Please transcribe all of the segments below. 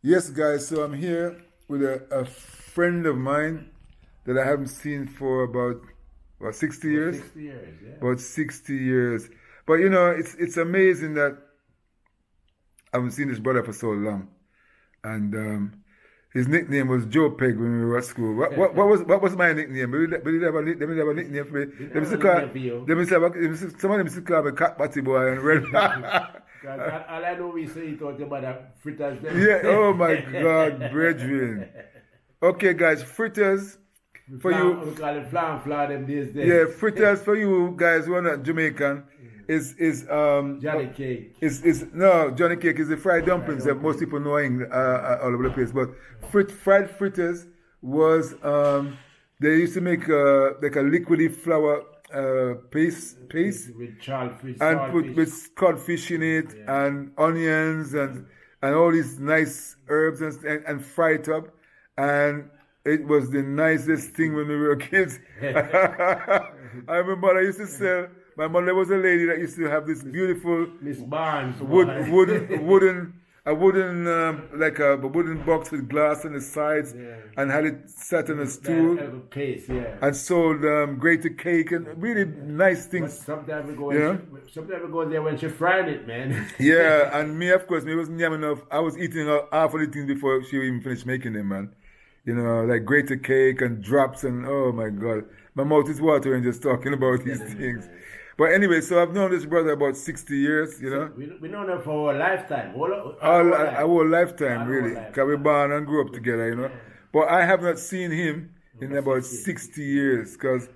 Yes, guys, so I'm here with a friend of mine that I haven't seen for about, 60 years? 60 years, yeah. About 60 years. But it's amazing that I haven't seen this brother for so long. And his nickname was Joe Peg when we were at school. What was my nickname? Did they have a nickname for me? They used to call, some of them used to call me Cat Batty Boy and Red. All I know is say you talk about fritters. Yeah, oh my God, brethren. Okay, guys, fritters for you. We call it flan them these days. Yeah, fritters for you guys who are not Jamaican is Johnny cake. No, Johnny cake is the fried dumplings that most people know all over the place. But fried fritters was they used to make like a liquidy flour paste with codfish and put with codfish in it, yeah, and onions and all these nice herbs and fry it up, and it was the nicest thing when we were kids. I remember I used to sell. My mother was a lady that used to have this beautiful Miss Barnes wooden box with glass on the sides, yeah, and had it sat on a stool, case, yeah, and sold grated cake and really nice things. But sometimes we go there when she fried it, man. Yeah, and me, of course, me wasn't young enough. I was eating half of the things before she even finished making them, man. Like grated cake and drops, and oh my God, my mouth is watering just talking about these things. But anyway, so I've known this brother about 60 years, So we know him for our lifetime. Our lifetime, really. Because we born and grew up together, Yeah. But I have not seen him in about 60 years, because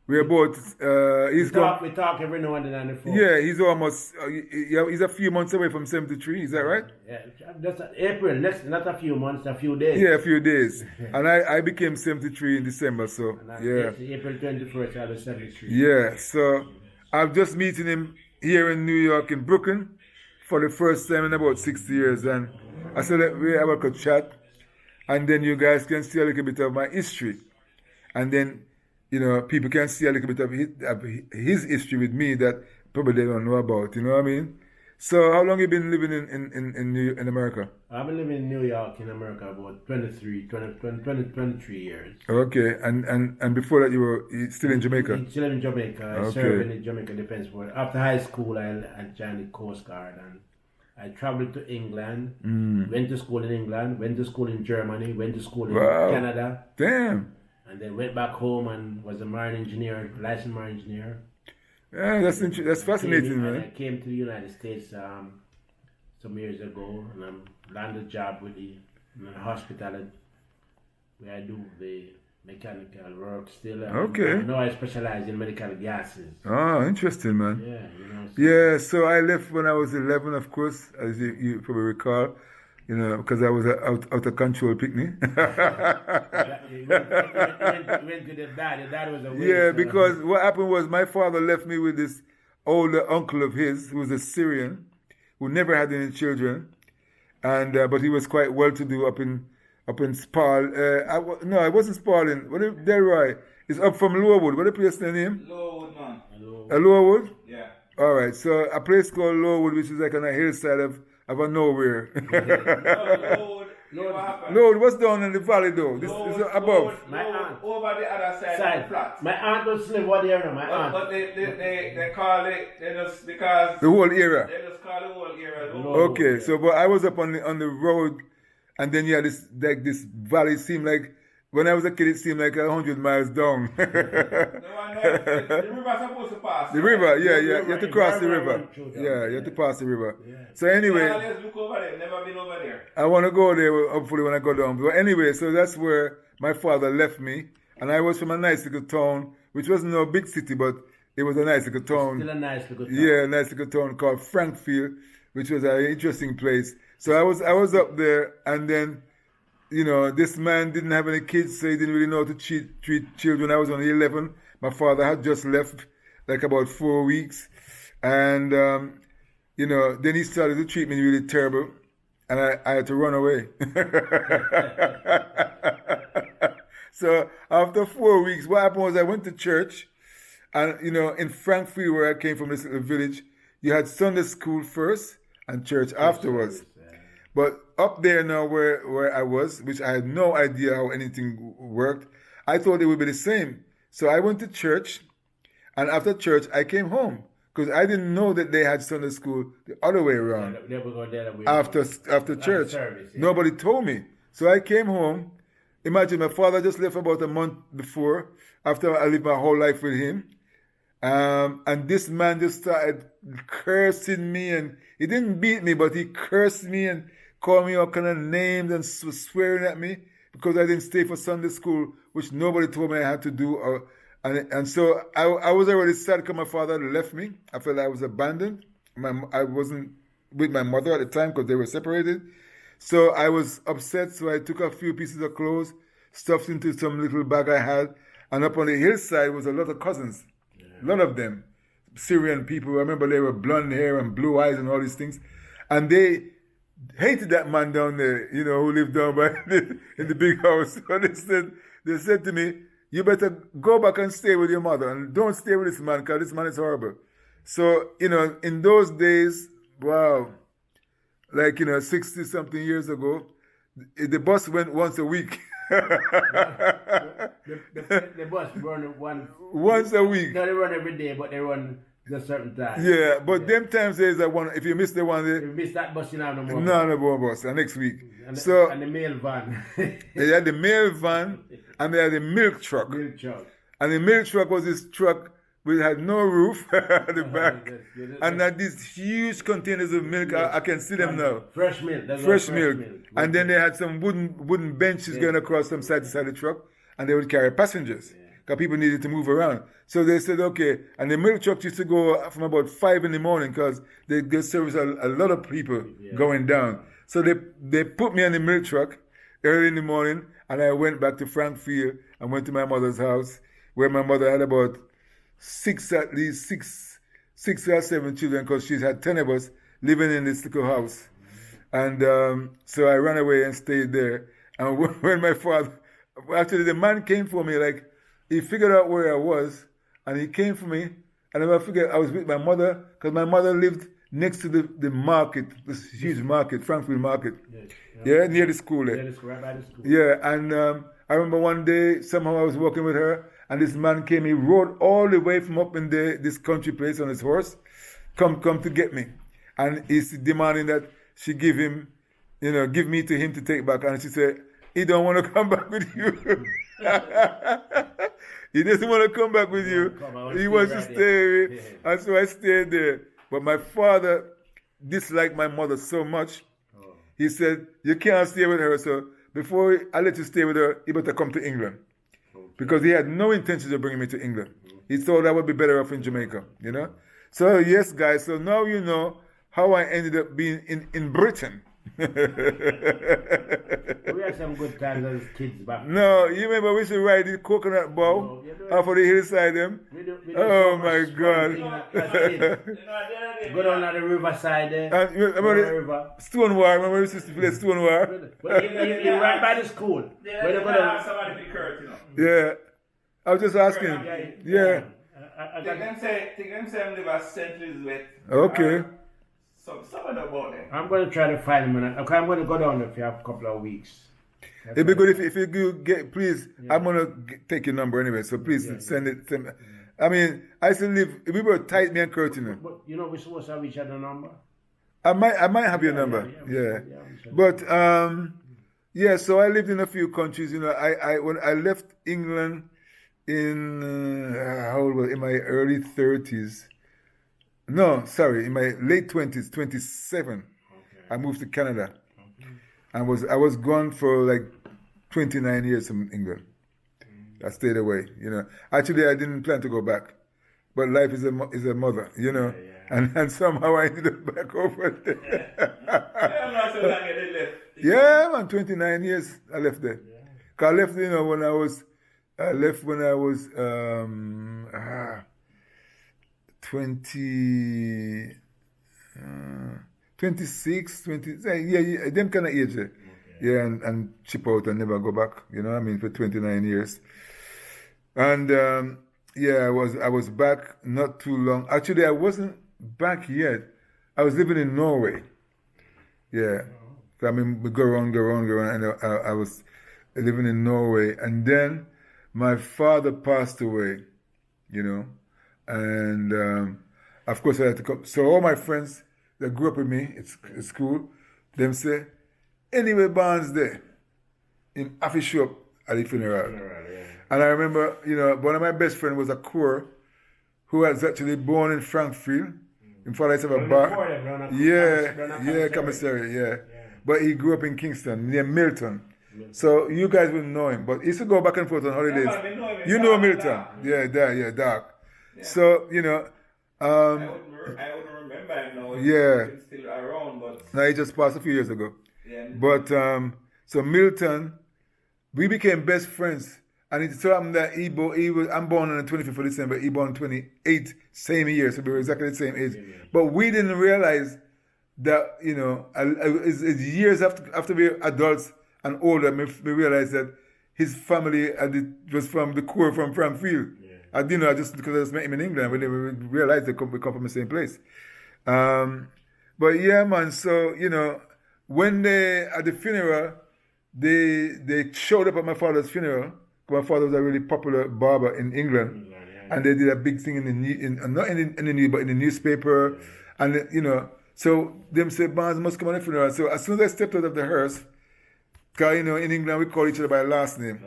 we're both, we talk every now and then on the phone. Yeah, he's almost, he's a few months away from 73, is that right? Yeah, that's April, not a few months, a few days. Yeah, a few days. And I became 73 in December, so, yeah. April 21st, I was 73. Yeah, so I'm just meeting him here in New York, in Brooklyn, for the first time in about 60 years. And I said that we have a good chat, and then you guys can see a little bit of my history. And then, people can see a little bit of his history with me that probably they don't know about, you know what I mean? So how long have you been living in America? I've been living in New York in America about 23 years. Okay, and before that you were still in Jamaica? Still in Jamaica. I served in the Jamaica Defense Force. After high school, I joined the Coast Guard, and I traveled to England, went to school in England, went to school in Germany, went to school in Canada. Damn. And then went back home and was a marine engineer, licensed marine engineer. Yeah, that's fascinating, man. I came to the United States some years ago, and I landed a job with the hospital where I do the mechanical work still. Okay. Now I specialize in medical gases. Oh, interesting, man. Yeah, Yeah, so I left when I was 11, of course, as you probably recall. Because I was out of control picnic. You went to the dad. The dad was a waste. Yeah, because what happened was my father left me with this older uncle of his who was a Syrian who never had any children, and but he was quite well to do up in Spal. No, it wasn't Spalding. What is Delroy? It's up from Lowerwood. What the place name? Lowerwood, man. Lowerwood? Yeah. All right. So a place called Lowerwood, which is like on a hillside of a nowhere. No, it was down in the valley though. This is above. My aunt. Over the other side of the flat. My aunt was live over there now, my aunt. But they call it, they just, because... The whole area. They just call the whole area. Okay, so but I was up on the road, and then this valley seemed like, when I was a kid, it seemed like 100 miles down. The river's supposed to pass. The river, yeah. You have to cross the river. Yeah, you have to pass the river. Yeah. So anyway, Look over there. Never been over there. I want to go there, hopefully, when I go down. But anyway, so that's where my father left me. And I was from a nice little town, which wasn't no big city, but it was a nice little town. Still a nice little town. Yeah, a nice little town called Frankfield, which was an interesting place. So I was up there, and then, this man didn't have any kids, so he didn't really know how to treat children. I was only 11. My father had just left, like about 4 weeks. And, then he started to treat me really terrible. And I had to run away. So after 4 weeks, what happened was I went to church. And, in Frankfield, where I came from, this little village, you had Sunday school first and church afterwards. But up there now where I was, which I had no idea how anything worked, I thought it would be the same. So I went to church, and after church, I came home. Because I didn't know that they had Sunday school the other way around. They were going the other way After church. service, yeah. Nobody told me. So I came home. Imagine my father just left about a month before, after I lived my whole life with him. And this man just started cursing me, and he didn't beat me, but he cursed me and called me all kind of names and was swearing at me because I didn't stay for Sunday school, which nobody told me I had to do. And so I was already sad because my father left me. I felt I was abandoned. I wasn't with my mother at the time because they were separated. So I was upset. So I took a few pieces of clothes, stuffed into some little bag I had, and up on the hillside was a lot of cousins. A lot of them, Syrian people. I remember they were blonde hair and blue eyes and all these things. And they hated that man down there, who lived down by in the big house. So they said to me, you better go back and stay with your mother and don't stay with this man because this man is horrible. So, in those days, wow, 60-something years ago, the bus went once a week. the bus run once a week. No, they run every day, but they run a certain time. Yeah, but them times there's a one. If you miss the one, if you miss that bus, you don't have no more. No more bus. The next week. And the mail van. They had the mail van and they had the milk truck. And the milk truck was this truck which had no roof at the back, and had these huge containers of milk. I can see them now. Fresh milk. Fresh milk. And then they had some wooden benches going across from side to side of the truck, and they would carry passengers because people needed to move around. So they said, okay. And the milk truck used to go from about 5 in the morning because they service a lot of people going down. So they put me on the milk truck early in the morning, and I went back to Frankfield and went to my mother's house, where my mother had about six or 7 children, because she's had 10 of us living in this little house. And so I ran away and stayed there. And when my father, actually the man came for me, he figured out where I was, and he came for me, and I figured I was with my mother, because my mother lived next to the market, this huge market, Frankfield Market. Near the school there. Near the school, right by the school. Yeah, and I remember one day, somehow I was walking with her, and this man came, he rode all the way from up in this country place on his horse, come to get me. And he's demanding that she give me to him to take back. And she said, he don't want to come back with you. He doesn't want to come back with you. He wants to stay. And so I stayed there. But my father disliked my mother so much. He said, you can't stay with her. So before I let you stay with her, you better come to England. Because he had no intention of bringing me to England. He thought I would be better off in Jamaica, So yes, guys, so now you know how I ended up being in Britain. We had some good times as kids back. No, you remember we used to ride the coconut bow off of the hillside them? Oh my God. Go down at the riverside there. Remember Stonewall, remember we used to play Stonewall? You're right by the school. Somebody be Kurt, Yeah. I was just asking. Yeah. Think them say live at St. Elizabeth. Okay. Something about them. I'm going to try to find him. I'm going to go down there for a couple of weeks. It'd be good if you get, please, I'm going to take your number anyway, so please send it. I mean, I still live, we were tight, me and Curtin. But we're supposed to have each other number? I might have your number, But, so I lived in a few countries, when I left England in, how old was it? In my early 30s. No, sorry, in my late 20s, 27, I moved to Canada. I was gone for 29 years from England. I stayed away, Actually, I didn't plan to go back. But life is a mother, And somehow I ended up back over there. Yeah, man, 29 years I left there. Cause I left, when I was 26, 20, them kind of age. Yeah, and chip out and never go back, for 29 years. And I was back not too long. Actually, I wasn't back yet. I was living in Norway. Yeah, So I mean, we go around, and I was living in Norway. And then my father passed away, you know, and of course I had to come. So all my friends that grew up with me at school, them say, anyway, Barnes there, in Affy show up at the funeral. Yeah. And I remember, you know, one of my best friends was a Kur who was actually born in Frankfield. In father used to have a bar. Yeah, commissary, yeah. But he grew up in Kingston, near Milton. So you guys wouldn't know him, but he used to go back and forth on holidays. You know Milton. Yeah, dark. Yeah. So, you know. I wouldn't remember him now. Yeah. He's still around, but. No, he just passed a few years ago. Yeah. But, so Milton, we became best friends. And it so happened that I'm born on the 25th of December, he born 28, same year, so we were exactly the same age. Yeah. But we didn't realize that, you know, it's years after we were adults and older, we realized that his family was from the core from Frankfield. Yeah. I didn't know, just because I just met him in England, we realized we come from the same place. But yeah, man, so, you know, when at the funeral, they showed up at my father's funeral. My father was a really popular barber in England, and they did a big thing not in the news, but in the newspaper, and you know, so them said Barnes must come on the funeral. So as soon as I stepped out of the hearse, because you know in England we call each other by last name,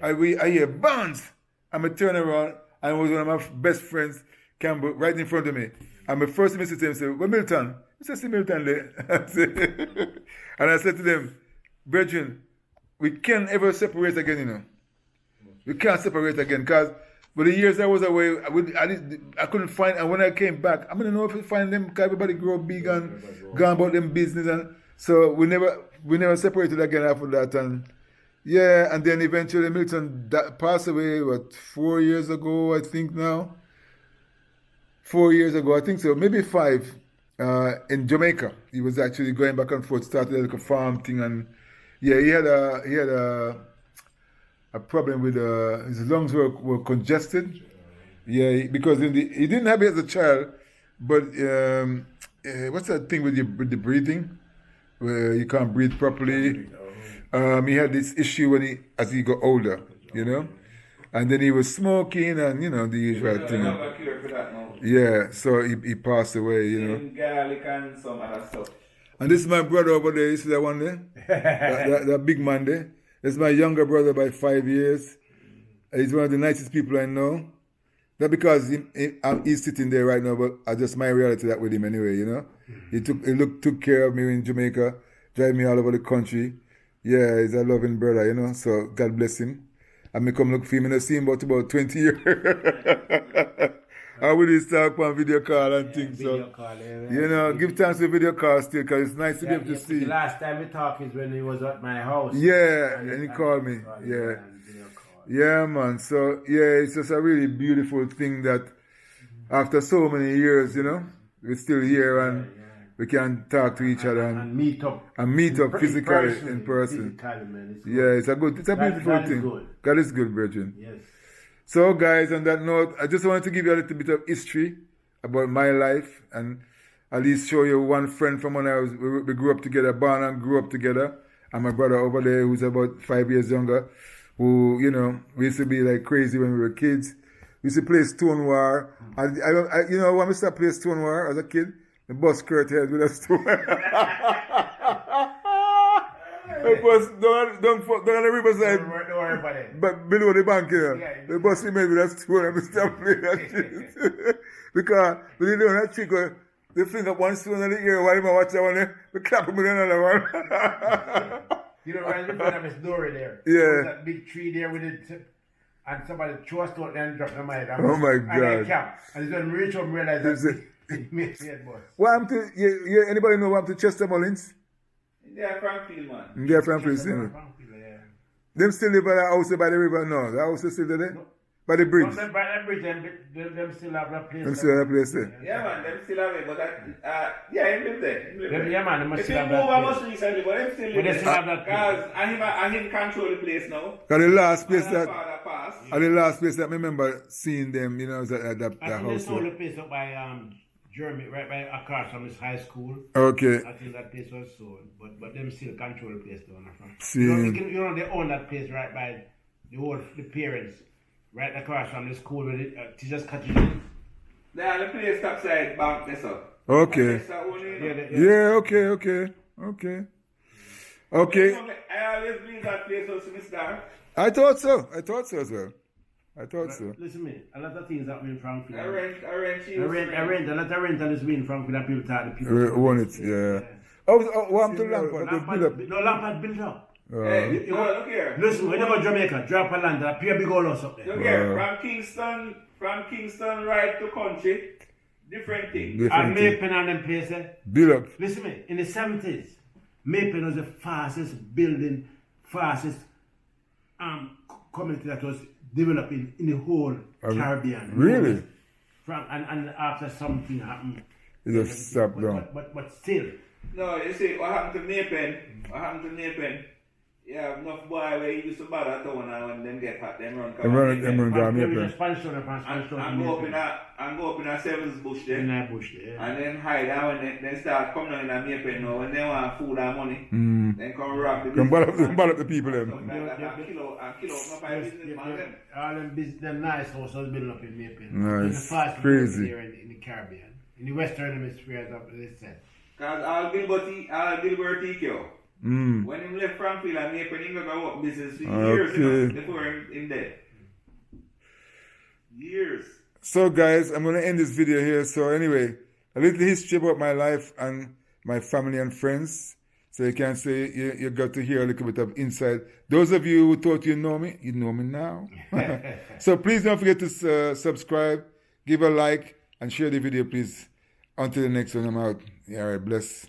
I hear Barnes, and I turn around and it was one of my best friends, Campbell, right in front of me, and my first thing I said to him, say, "Well, Milton," I said, "See Milton there," and I said to them, "Brethren, we can't ever separate again, you know." We can't separate again because for the years I was away, I couldn't find, and when I came back, I don't know if I find them because everybody grow big and gone about them business, and so we never separated again after that, and yeah, and then eventually Milton passed away 4 years ago, I think now. 4 years ago, I think so, maybe 5, in Jamaica. He was actually going back and forth, started like a farm thing, and yeah, he had a problem with his lungs were congested. Yeah, because he didn't have it as a child, but what's that thing with the breathing, where you can't breathe properly? He had this issue as he got older, you know, and then he was smoking and you know the usual thing. Yeah, so he passed away, you know. Garlic and some other stuff. And this is my brother over there. You see that one there? that big man there. That's my younger brother by 5 years. He's one of the nicest people I know. Not because he's sitting there right now, but I just my reality that with him anyway, you know. He took care of me in Jamaica, drive me all over the country. Yeah, he's a loving brother, you know. So God bless him. I may come look for him and I see him about 20 years. I will talk on video call and things. So, call, you know, give thanks to video call still because it's nice to be able to see. The last time we talked is when he was at my house. Yeah, and he called me. Yeah. Yeah, man. So, yeah, it's just a really beautiful thing that after so many years, you know, we're still here and we can talk to each other and meet up. And meet up physically, in person. Man, it's a beautiful thing. Good. God is good, brethren. Yes. So, guys, on that note, I just wanted to give you a little bit of history about my life and at least show you one friend from when we grew up together, born and grew up together, and my brother over there who's about 5 years younger, who, you know, we used to be like crazy when we were kids. We used to play Stonewall. I you know, when we started playing Stonewall as a kid, the bus skirt head with a stone. It was down on the riverside. Don't worry about it. But below the bank here. The bus we made with that stone and we stopped playing that shit. Because we didn't know that trick where they fling up one stone in the ear while I watch that one there, we clap him with another one. You know, right in front of his door there. Yeah. There was that big tree there with it, and somebody threw a stone and dropped the mic. Oh my God. And I capped. And then reach up and realize that it made me boss. What happened to, anybody know what happened to Chester Mullins? They are Frankfield, man. They are Frankfield, Them still live by the house by the river? No, the house is still there? No. By the bridge? No, by the bridge, them still have a place. Them still have a place there? Yeah, man, them still have it, but yeah, he live there. Yeah, man, they must still have that place. If he moved almost recently, but them still live there. Because I him control the place now. Because the last place that... father passed. The last place that I remember seeing them, you know, was at that house. I think they sold the place up by Germany, right by across from his high school. Okay. I think that place was sold, but them still control the place down there. See. You know, they own that place right by the parents, right across from the school where the teachers cottage is. There, the place topside bank there, sir. Okay. Yeah, okay. I always believe that place was Mr. I thought so as well. I thought so. Listen to me, a lot of things that we in Frankfurt. I rent, A lot of rental is in Frankfurt and people talk to people. Own it, yeah. Oh, what happened to Lampard? They build up. No, Lampard built up. Hey, look here. Listen, when you go to Jamaica, drop a land, a pure big old house up there. Look here, from Kingston right to country, different thing. And Maypen and them places. Build up. Listen to me, in the 70s, Maypen was the fastest community that was developing in the whole Caribbean. Really? And after something happened, It just stopped down. But still. No, you see, what happened to Maypen? Yeah, enough boy where he used to bother town and when them get hot, them run come Everyone down There Maypen. was a Spanish town and go up in a Sevens bush there. in that bush there. And then hide out when they start coming down in a Maypen now. When they want food and money, then come rob the Come bother up the people then. and kill out my businessman them. All them nice houses built up in Maypen. Nice. It's the fastest Crazy. here in the Caribbean. In the Western Hemisphere, as they said. Because all Gilbert TQ. When he left Frankfield and Maypen, he got work business for years before him dead. Years. So guys, I'm going to end this video here. So anyway, a little history about my life and my family and friends. So you can say you got to hear a little bit of insight. Those of you who thought you know me now. So please don't forget to subscribe, give a like, and share the video, please. Until the next one, I'm out. All right, bless.